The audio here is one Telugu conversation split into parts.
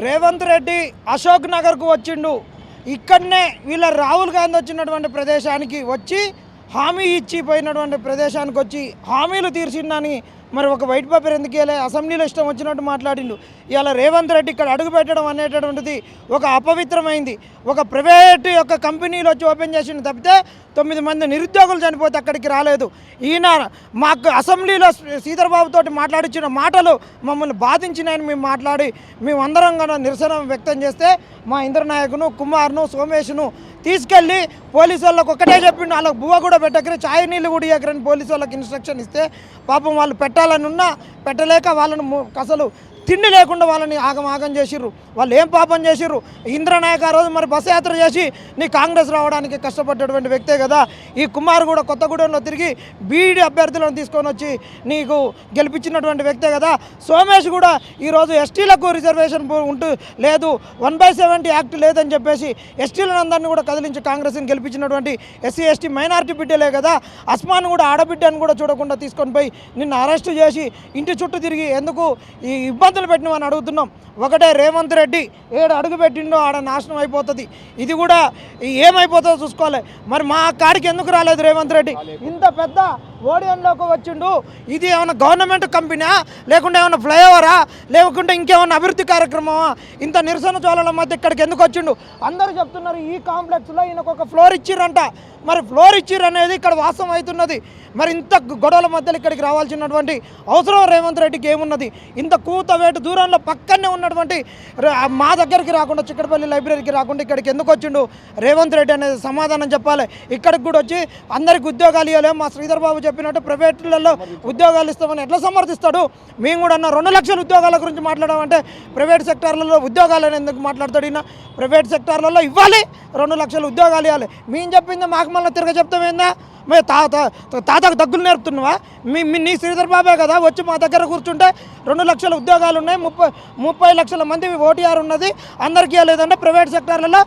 రేవంత్ రెడ్డి అశోక్ నగర్కు వచ్చిండు. ఇక్కడనే వీళ్ళ రాహుల్ గాంధీ వచ్చినటువంటి ప్రదేశానికి వచ్చి హామీ ఇచ్చిపోయినటువంటి ప్రదేశానికి వచ్చి హామీలు తీర్చిండని మరి ఒక వైట్ పేపర్ ఎందుకు ఇవ్వలే? అసెంబ్లీలో ఇష్టం వచ్చినట్టు మాట్లాడిండు. ఇవాళ రేవంత్ రెడ్డి ఇక్కడ అడుగు పెట్టడం అనేటటువంటిది ఒక అపవిత్రమైంది. ఒక ప్రైవేట్ యొక్క కంపెనీలు వచ్చి ఓపెన్ చేసిండు తప్పితే 9 మంది నిరుద్యోగులు చనిపోతే అక్కడికి రాలేదు. ఈయన మాకు అసెంబ్లీలో శ్రీధర్బాబుతో మాట్లాడించిన మాటలు మమ్మల్ని బాధించినాయని మేము మాట్లాడి మేమందరం కూడా నిరసన వ్యక్తం చేస్తే మా ఇంద్రనాయకును కుమార్ను సోమేష్ను తీసుకెళ్ళి పోలీసు వాళ్ళకి ఒక్కటే చెప్పిండు, వాళ్ళకి బువ్వ కూడా పెట్టకరి ఛాయ్ నీళ్ళు కూడా ఇవ్వకరని పోలీసు వాళ్ళకి ఇన్స్ట్రక్షన్ ఇస్తే పాపం వాళ్ళు పెట్టాలని ఉన్నా పెట్టలేక వాళ్ళను అసలు తిండి లేకుండా వాళ్ళని ఆగం చేసిర్రు. వాళ్ళు ఏం పాపం చేసిర్రు? ఇంద్రనాయక్ ఆ రోజు మరి బస్ యాత్ర చేసి నీ కాంగ్రెస్ రావడానికి కష్టపడ్డటువంటి వ్యక్తే కదా. ఈ కుమార్ కూడా కొత్తగూడెంలో తిరిగి బీఈడీ అభ్యర్థులను తీసుకొని వచ్చి నీకు గెలిపించినటువంటి వ్యక్తే కదా. సోమేష్ కూడా ఈరోజు ఎస్టీలకు రిజర్వేషన్ ఉంటూ లేదు, 1/70 యాక్ట్ లేదని చెప్పేసి ఎస్టీలను అందరినీ కూడా కదిలించి కాంగ్రెస్ని గెలిపించినటువంటి ఎస్సీ ఎస్టీ మైనారిటీ బిడ్డలే కదా. అస్మాన్ కూడా ఆడబిడ్డని కూడా చూడకుండా తీసుకొని పోయి నిన్ను అరెస్ట్ చేసి ఇంటి చుట్టూ తిరిగి ఎందుకు ఈ ఇబ్బందులు పెట్టినవని అడుగుతున్నాం. ఒకటే రేవంత్ రెడ్డి ఏడు అడుగు పెట్టిండో ఆడ నాశనం అయిపోతుంది. ఇది కూడా ఏమైపోతుందో చూసుకోవాలి. మరి మా కాడికి ఎందుకు రాలేదు రేవంత్ రెడ్డి? ఇంత పెద్ద ఓడియన్లోకి వచ్చిండు. ఇది ఏమైనా గవర్నమెంట్ కంపెనీ లేకుంటే ఏమైనా ఫ్లైఓవరా లేకుంటే ఇంకేమైనా అభివృద్ధి కార్యక్రమమా? ఇంత నిరసన చోళల మధ్య ఇక్కడికి ఎందుకు వచ్చిండు? అందరూ చెప్తున్నారు ఈ కాంప్లెక్స్లో ఈయనకు ఒక ఫ్లోర్ ఇచ్చిర్రంట. మరి ఫ్లోర్ ఇచ్చిర్రు అనేది ఇక్కడ వాస్తవం అవుతున్నది. మరి ఇంత గొడవల మధ్యలో ఇక్కడికి రావాల్సినటువంటి అవసరం రేవంత్ రెడ్డికి ఏమున్నది? ఇంత కూతవేటు దూరంలో పక్కనే ఉన్నటువంటి మా దగ్గరికి రాకుండా చిక్కడపల్లి లైబ్రరీకి రాకుండా ఇక్కడికి ఎందుకు వచ్చిండు రేవంత్ రెడ్డి అనేది సమాధానం చెప్పాలి. ఇక్కడికి కూడా వచ్చి అందరికి ఉద్యోగాలు ఇవ్వలేము, మా శ్రీధర్ బాబు చెప్పినట్టు ప్రైవేట్లలో ఉద్యోగాలు ఇస్తామని ఎట్లా సమర్థిస్తాడు? మేము కూడా అన్న 2 లక్షల ఉద్యోగాల గురించి మాట్లాడామంటే ప్రైవేట్ సెక్టార్లలో ఉద్యోగాలని ఎందుకు మాట్లాడతాడు? ఈయన ప్రైవేట్ సెక్టార్లలో ఇవ్వాలి, 2 లక్షల ఉద్యోగాలు ఇవ్వాలి. మేము చెప్పింది మాకు మళ్ళీ తిరగ చెప్తామేందా? మేము తాతకు దగ్గులు నేర్పుతున్నావా? నీ శ్రీధర్ బాబే కదా వచ్చి మా దగ్గర కూర్చుంటే 2 లక్షల ఉద్యోగాలు ఉన్నాయి, 30 లక్షల మంది ఓటీఆర్ ఉన్నది, అందరికీ లేదంటే ప్రైవేట్ సెక్టార్లలో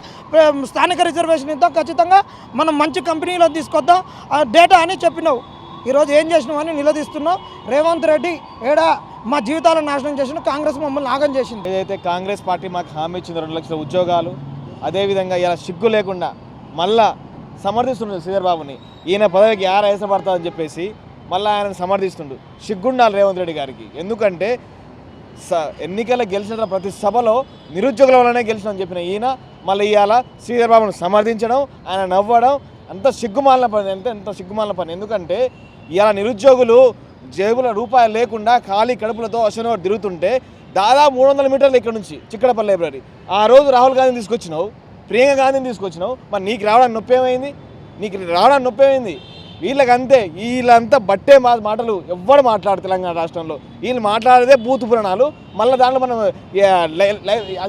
స్థానిక రిజర్వేషన్ ఇద్దాం, ఖచ్చితంగా మనం మంచి కంపెనీలో తీసుకొద్దాం డేటా అని చెప్పినావు. ఈరోజు ఏం చేసినావు అని నిలదీస్తున్నావు. రేవంత్ రెడ్డి ఏడా మా జీవితాలను నాశనం చేసిన కాంగ్రెస్ మమ్మల్ని నాగం చేసింది. ఏదైతే కాంగ్రెస్ పార్టీ మాకు హామీ ఇచ్చింది 2 లక్షల ఉద్యోగాలు, అదేవిధంగా ఇలా సిగ్గు లేకుండా మళ్ళా సమర్థిస్తుండే శ్రీధర్ బాబుని. ఈయన పదవికి పడుతుందని చెప్పేసి మళ్ళీ ఆయనను సమర్థిస్తుండు. సిగ్గుండాలి రేవంత్ రెడ్డి గారికి. ఎందుకంటే ఎన్నికల గెలిచిన ప్రతి సభలో నిరుద్యోగుల వల్లనే గెలిచినని చెప్పిన ఈయన మళ్ళీ ఇవాళ శ్రీధర్ బాబును సమర్థించడం, ఆయన నవ్వడం ఎంత సిగ్గుమాలిన పని, ఎంత సిగ్గుమాలిన పని. ఎందుకంటే ఇవాళ నిరుద్యోగులు జేబుల రూపాయలు లేకుండా ఖాళీ కడుపులతో అశనోడు తిరుగుతుంటే దాదాపు 300 మీటర్లు ఇక్కడ నుంచి చిక్కడపల్లి లైబ్రరీ. ఆ రోజు రాహుల్ గాంధీని తీసుకొచ్చినావు, ప్రియాంక గాంధీని తీసుకొచ్చినావు. మరి నీకు రావడానికి నొప్పి ఏమైంది? వీళ్ళకంతే. వీళ్ళంతా బట్టే మాటలు ఎవ్వరు మాట్లాడు తెలంగాణ రాష్ట్రంలో. వీళ్ళు మాట్లాడేదే బూతు పురాణాలు. మళ్ళీ దాంట్లో మనం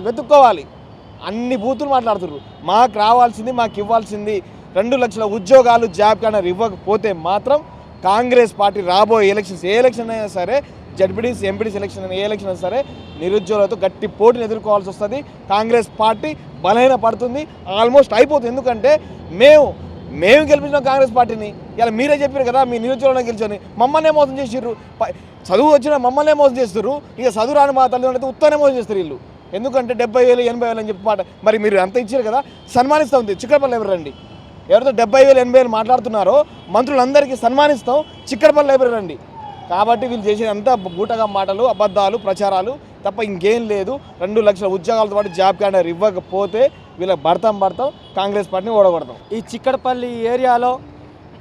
వెతుక్కోవాలి. అన్ని బూతులు మాట్లాడుతున్నారు. మాకు రావాల్సింది, మాకు ఇవ్వాల్సింది 2 లక్షల ఉద్యోగాలు జాబ్ కార్డు ఇవ్వకపోతే మాత్రం కాంగ్రెస్ పార్టీ రాబోయే ఎలక్షన్స్, ఏ ఎలక్షన్ అయినా సరే, జడ్పీటీసీ ఎంపీటీసీ ఎలక్షన్ అయినా ఏ ఎలక్షన్ అయినా సరే నిరుద్యోగులతో గట్టి పోటీని ఎదుర్కోవాల్సి వస్తుంది. కాంగ్రెస్ పార్టీ బలహీన పడుతుంది, ఆల్మోస్ట్ అయిపోతుంది. ఎందుకంటే మేము గెలిపించిన కాంగ్రెస్ పార్టీని ఇలా మీరే చెప్పారు కదా, మీ నిరుద్యోగులను గెలిచని మమ్మల్నే మోసం చేసిర్రు. చదువు వచ్చిన మమ్మల్నే మోసం చేస్తారు. ఇక చదువు రాని మా తల్లిదండ్రులు అయితే ఉత్తనే మోసం చేస్తారు వీళ్ళు. ఎందుకంటే 70,000 80,000 అని చెప్పి మాట మరి మీరు అంత ఇచ్చారు కదా, సన్మానిస్తూ ఉంది. చిక్కడపల్లి లైబ్రరీ రండి. ఎవరితో 70,000 80,000 మాట్లాడుతున్నారో మంత్రులందరికీ సన్మానిస్తాం, చిక్కడపల్లి లైబ్రరీ రండి. కాబట్టి వీళ్ళు చేసేది అంతా బూటగా మాటలు, అబద్ధాలు, ప్రచారాలు తప్ప ఇంకేం లేదు. 2 లక్షల ఉద్యోగాలతో పాటు జాబ్ కార్డు ఇవ్వకపోతే వీళ్ళకి భర్తం కాంగ్రెస్ పార్టీని ఓడగొడతాం. ఈ చిక్కడపల్లి ఏరియాలో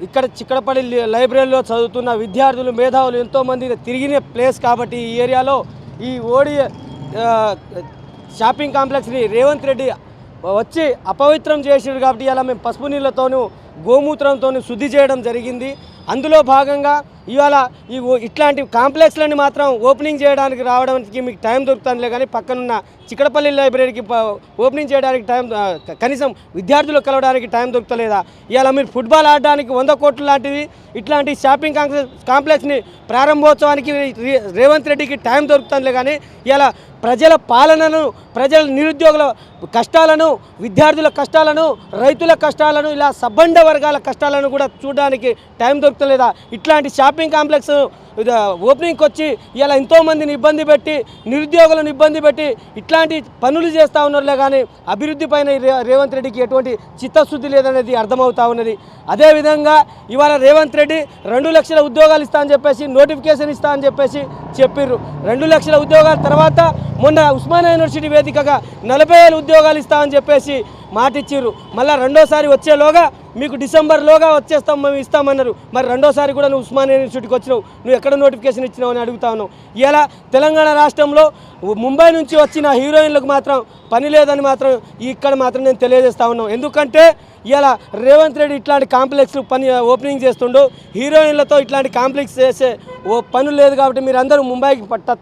ఇక్కడ చిక్కడపల్లి లైబ్రరీలో చదువుతున్న విద్యార్థులు, మేధావులు ఎంతోమంది తిరిగిన ప్లేస్ కాబట్టి ఈ ఏరియాలో ఈ షాపింగ్ కాంప్లెక్స్ని రేవంత్ రెడ్డి వచ్చి అపవిత్రం చేసినారు. కాబట్టి ఇలా మేము పసుపు నీళ్ళతోనూ గోమూత్రంతో శుద్ధి చేయడం జరిగింది. అందులో భాగంగా ఇవాళ ఇట్లాంటి కాంప్లెక్స్లని మాత్రం ఓపెనింగ్ చేయడానికి రావడానికి మీకు టైం దొరుకుతుందిలే, కానీ పక్కనున్న చిక్కడపల్లి లైబ్రరీకి ఓపెనింగ్ చేయడానికి టైం, కనీసం విద్యార్థులు కలవడానికి టైం దొరుకుతలేదా? ఇవాళ మీరు ఫుట్బాల్ ఆడడానికి 100 కోట్లు లాంటివి ఇట్లాంటి షాపింగ్ కాంప్లెక్స్ని ప్రారంభోత్సవానికి రేవంత్ రెడ్డికి టైం దొరుకుతుందిలే, కానీ ఇలా ప్రజల పాలనను, ప్రజల నిరుద్యోగుల కష్టాలను, విద్యార్థుల కష్టాలను, రైతుల కష్టాలను, ఇలా సబ్బండ వర్గాల కష్టాలను కూడా చూడడానికి టైం దొరుకుతలేదా? ఇట్లాంటి షాపింగ్ కాంప్లెక్స్ ఓపెనింగ్కి వచ్చి ఇలా ఎంతోమందిని ఇబ్బంది పెట్టి నిరుద్యోగులను ఇబ్బంది పెట్టి ఇట్లాంటి పనులు చేస్తూ ఉన్నారులే కానీ అభివృద్ధి పైన రేవంత్ రెడ్డికి ఎటువంటి చిత్తశుద్ధి లేదనేది అర్థమవుతా ఉన్నది. అదేవిధంగా ఇవాళ రేవంత్ రెడ్డి 2 లక్షల ఉద్యోగాలు ఇస్తా అని చెప్పేసి నోటిఫికేషన్ ఇస్తా అని చెప్పేసి చెప్పిర్రు. 2 లక్షల ఉద్యోగాల తర్వాత మొన్న ఉస్మానియా యూనివర్సిటీ వేదికగా 40,000 ఉద్యోగాలు ఇస్తామని చెప్పేసి మాటిచ్చిర్రు. మళ్ళీ రెండోసారి వచ్చేలోగా మీకు డిసెంబర్లోగా వచ్చేస్తాం మేము ఇస్తామన్నారు. మరి రెండోసారి కూడా నువ్వు ఉస్మానియా యూనివర్సిటీకి వచ్చినావు, నువ్వు ఎక్కడ నోటిఫికేషన్ ఇచ్చినావు అని అడుగుతా ఉన్నావు. ఇలా తెలంగాణ రాష్ట్రంలో ముంబై నుంచి వచ్చిన హీరోయిన్లకు మాత్రం పని లేదని మాత్రం ఇక్కడ మాత్రం నేను తెలియజేస్తా ఉన్నాను. ఎందుకంటే ఇలా రేవంత్ రెడ్డి ఇట్లాంటి కాంప్లెక్స్లు పని ఓపెనింగ్ చేస్తుండు, హీరోయిన్లతో ఇట్లాంటి కాంప్లెక్స్ చేసే పనులు లేదు. కాబట్టి మీరు అందరూ ముంబైకి పట్టా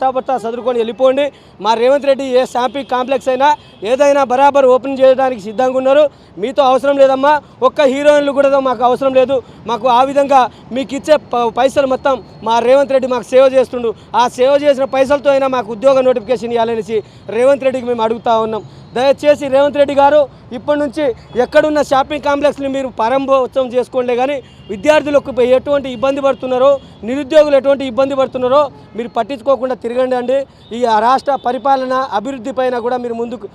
చదువుకొని వెళ్ళిపోండి. మా రేవంత్ రెడ్డి ఏ షాపింగ్ కాంప్లెక్స్ అయినా ఏదైనా బరాబర్ ఓపెన్ చేయడానికి సిద్ధంగా ఉన్నారు. మీతో అవసరం లేదమ్మా, ఒక్క హీరోయిన్లు కూడా మాకు అవసరం లేదు. మాకు ఆ విధంగా మీకు ఇచ్చే పైసలు మొత్తం మా రేవంత్ రెడ్డి మాకు సేవ చేస్తుండు. ఆ సేవ చేసిన పైసలతో అయినా మాకు ఉద్యోగ నోటిఫికేషన్ ఇవ్వాలనేసి రేవంత్ రెడ్డికి మేము అడుగుతా ఉన్నాం. దయచేసి రేవంత్ రెడ్డి గారు ఇప్పటి నుంచి ఎక్కడున్న షాపింగ్ కాంప్లెక్స్ని మీరు ప్రారంభోత్సవం చేసుకోండి, కానీ విద్యార్థులకు ఎటువంటి ఇబ్బంది పడుతున్నారో, నిరుద్యోగులు ఎటువంటి ఇబ్బంది పడుతున్నారో మీరు పట్టించుకోకుండా తిరగండి అండి. ఈ రాష్ట్ర పరిపాలన అభివృద్ధి పైన కూడా మీరు ముందుకు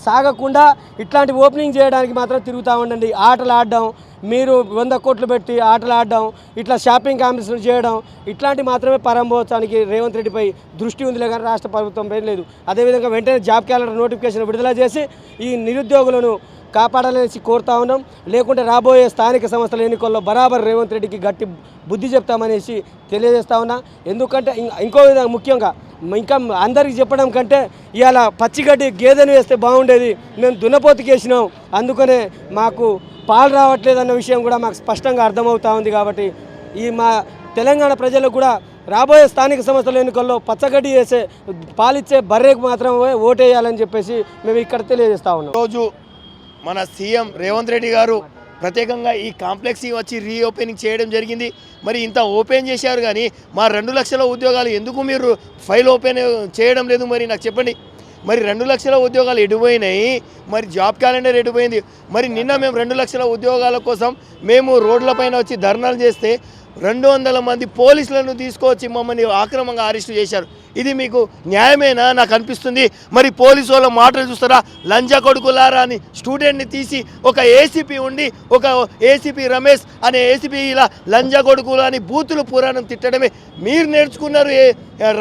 సాగకుండా ఇట్లాంటి ఓపెనింగ్ చేయడానికి మాత్రం తిరుగుతూ ఉండండి. ఆటలు ఆడడం, మీరు 100 కోట్లు పెట్టి ఆటలు ఆడడం, ఇట్లా షాపింగ్ కాంప్లెక్స్లు చేయడం, ఇట్లాంటి మాత్రమే ప్రారంభోత్సవానికి రేవంత్ రెడ్డిపై దృష్టి ఉందిలే కానీ రాష్ట్ర ప్రభుత్వంపై లేదు. అదేవిధంగా వెంటనే జాబ్ క్యాలెండర్ నోటిఫికేషన్ విడుదల చేసి ఈ నిరుద్యోగులను కాపాడాలనేసి కోరుతా ఉన్నాం. లేకుంటే రాబోయే స్థానిక సంస్థల ఎన్నికల్లో బరాబర్ రేవంత్ రెడ్డికి గట్టి బుద్ధి చెప్తామనేసి తెలియజేస్తా ఉన్నా. ఎందుకంటే ఇంకో విధంగా ముఖ్యంగా ఇంకా అందరికీ చెప్పడం కంటే ఇవాళ పచ్చిగడ్డి గేదెను వేస్తే బాగుండేది, మేము దున్నపోతుకి వేసినాం, అందుకనే మాకు పాలు రావట్లేదన్న విషయం కూడా మాకు స్పష్టంగా అర్థమవుతా ఉంది. కాబట్టి ఈ మా తెలంగాణ ప్రజలకు కూడా రాబోయే స్థానిక సంస్థల ఎన్నికల్లో పచ్చగడ్డి వేసే పాలిచ్చే బర్రెకు మాత్రమే ఓటేయాలని చెప్పేసి మేము ఇక్కడ తెలియజేస్తా ఉన్నాం. రోజు మన సీఎం రేవంత్ రెడ్డి గారు ప్రత్యేకంగా ఈ కాంప్లెక్స్ వచ్చి రీఓపెనింగ్ చేయడం జరిగింది. మరి ఇంత ఓపెన్ చేశారు కానీ మా 2 లక్షల ఉద్యోగాలు ఎందుకు మీరు ఫైల్ ఓపెన్ చేయడం లేదు? మరి నాకు చెప్పండి. మరి 2 లక్షల ఉద్యోగాలు ఎడిపోయినాయి, మరి జాబ్ క్యాలెండర్ ఎడిపోయింది. మరి నిన్న మేము 2 లక్షల ఉద్యోగాల కోసం మేము రోడ్లపైన వచ్చి ధర్నాలు చేస్తే 200 మంది పోలీసులను తీసుకొచ్చి మమ్మల్ని ఆక్రమంగా అరెస్టు చేశారు. ఇది మీకు న్యాయమేనా నాకు అనిపిస్తుంది. మరి పోలీసు వాళ్ళ మాటలు చూస్తారా? లంజా కొడుకులారా అని స్టూడెంట్ని తీసి ఒక ఏసీపీ ఉండి, ఒక ఏసీపీ రమేష్ అనే ఏసీపీ ఇలా లంజా కొడుకులు అని బూతులు పురాణం తిట్టడమే మీరు నేర్చుకున్నారు.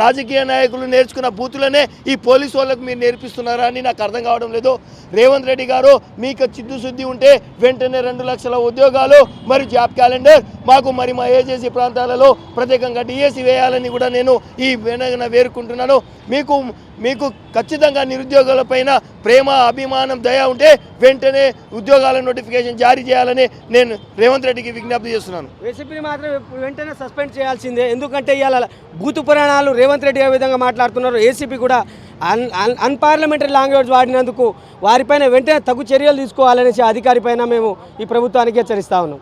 రాజకీయ నాయకులు నేర్చుకున్న బూతులనే ఈ పోలీసు వాళ్ళకు మీరు నేర్పిస్తున్నారా అని నాకు అర్థం కావడం లేదు. రేవంత్ రెడ్డి గారు మీకు చిత్తశుద్ధి ఉంటే వెంటనే 2 లక్షల ఉద్యోగాలు మరి జాబ్ క్యాలెండర్ మాకు మరి మా ఏజెన్సీ ప్రాంతాలలో ప్రత్యేకంగా డిఎస్సి వేయాలని కూడా నేను ఈ వెనగన వేరుకుంటున్నాను. మీకు ఖచ్చితంగా నిరుద్యోగులపైన ప్రేమ, అభిమానం, దయ ఉంటే వెంటనే ఉద్యోగాల నోటిఫికేషన్ జారీ చేయాలని నేను రేవంత్ రెడ్డికి విజ్ఞప్తి చేస్తున్నాను. ఏసీపీని మాత్రం వెంటనే సస్పెండ్ చేయాల్సిందే. ఎందుకంటే ఇవాళ బూతు పురాణాలు రేవంత్ రెడ్డి ఏ విధంగా మాట్లాడుతున్నారు. ఏసీపీ కూడా అన్పార్లమెంటరీ లాంగ్వేజ్ వాడినందుకు వారిపైన వెంటనే తగు చర్యలు తీసుకోవాలనేసి అధికారి పైన మేము ఈ ప్రభుత్వానికి హెచ్చరిస్తా ఉన్నాం.